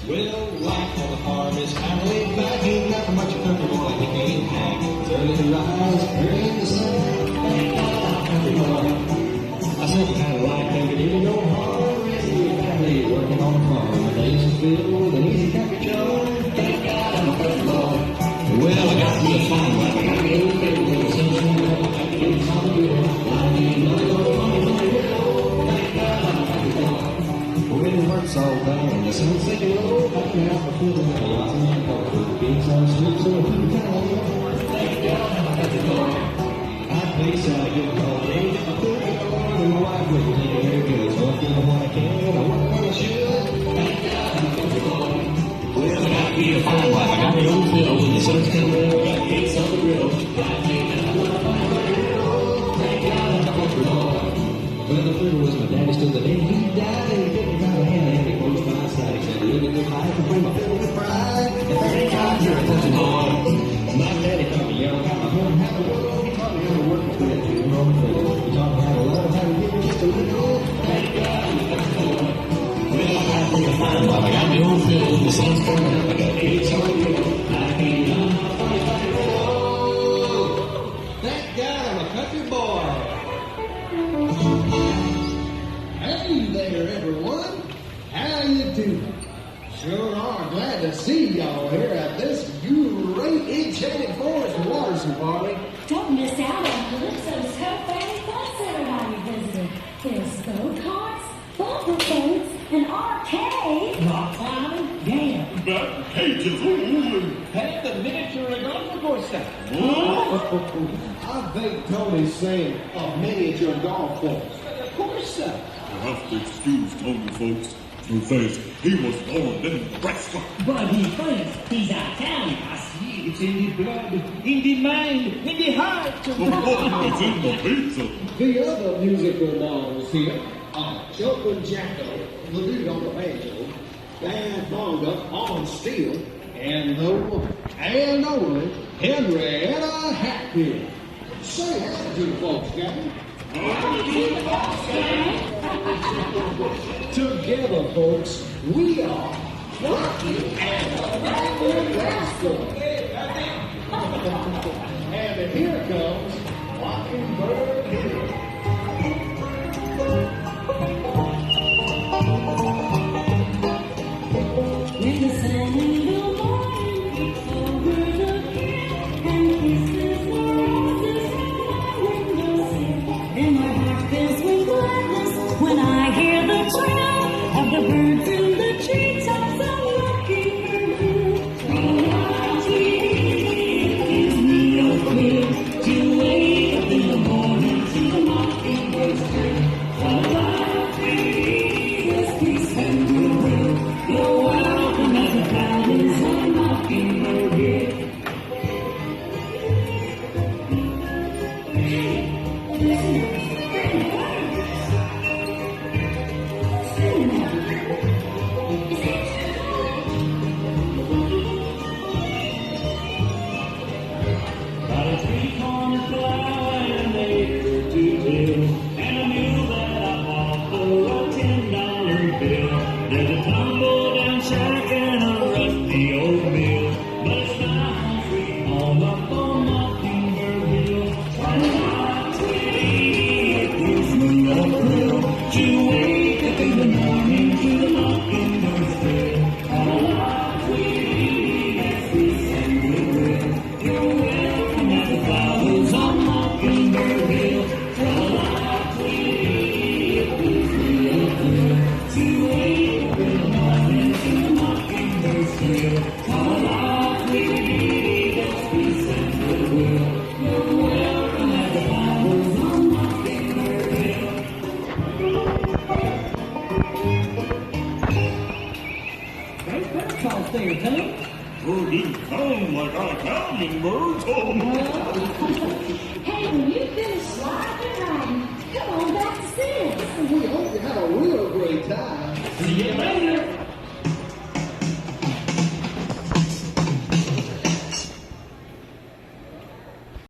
Well, life on the farm is kind of laid back. Ain't nothing much a country boy he can't hack. It's early to rise, early in the sun. Thank God I'm a country boy. I said kind of life ain't it even no hard. Raising your family, working on the farm. The days are filled with an easy country job. Thank God I'm a country boy. Well, I got me a farm life. I got me a little bit of a sunshine. I got to get some of it. I need another little money. Thank God I'm a country boy. When the work's all done and the sun's sinking low, I can have a feeling of a lot of money for the beats on sleep, so if you can thank God I'm a country boy. I place I get all day, I put it on, and my wife will make it very good. So I feel what I can, I work what I should. Thank God I'm a country boy. Well, I got me a fine wife, I got me old fiddle, when the sun's coming up, got cakes on the grill. Got me a fine wife, thank God I'm a country boy. Well, the fiddle was my daddy's till the day he died, and he didn't have a hand, and he close by his side. He said, live in your life and bring my fiddle with pride, and thank God you're a country boy. My daddy taught me young how to hunt, how to roll. He taught me how to work with that tune on the fiddle. He taught me how to love, how to give me just a little. Thank God I'm a country boy. Well, I got me a fine wife, I got me old fiddle, the sun's coming up, I got cakes on the grill. I can't run my funny fiddle. Thank God I'm a country boy. Hey there, everyone. How you doing? Sure are glad to see y'all here at this great enchanted forest water safari. Don't miss out on Calypso's Ho-Fanny Fun Center while you're visiting. There's go-karts, bumper boats, an arcade, rock climbing, yeah, Bat cages, ooh, Hey, the miniature golf course stuff. I think Tony's saying a miniature golf course. Of course, sir. you have to excuse Tony, folks. True face, he was born in Nebraska. But he thinks he's Italian. I see it's in the blood, in the mind, in the heart. Of course, it's in the pizza. The other musical models here are Choco Jacko, the dude on the banjo, Dan Bonga on steel, and the one and only Henrietta Hatfield. Say hi to the folks, Captain. Together, folks, we are Rocky and the Ramblin' Rascals. And here comes Mockingbird Hill. When the sun in the morning peeks over the hill and kisses the roses from my windowsill, and my heart fills with gladness when I hear the trill of the birds in the treetops of Mockingbird Hill. Oh, sweetie, it gives me a thrill to wake up in the morning to the mockingbird's trill. Oh, sweetie, there's peace and goodwill. You're welcome at the valleys of Mockingbird Hill. Hey, listen. Got a three-cornered plow and an acre to till, and a mule that I bought for a $10 bill. There's a tumble-down shack and a rusty old mill, but it's my home sweet home up on Mockingbird Hill. Oh, sweetie, it gives me a thrill to wake up in the morning to the mockingbird's trill. Oh, sweetie, it's peace and goodwill. You're welcome at the flowers on Mockingbird Hill. Oh, sweetie, it gives me a thrill to wake up in the morning to the mockingbird's trill. Oh, sweetie, there's peace and goodwill. You're welcome at the flowers on Mockingbird Hill. Great bird calls there, Tony. Sure didn't sound like Italian birds. Hey, when you finish sliding and riding, come on back to see us. We hope you had a real great time. See you later.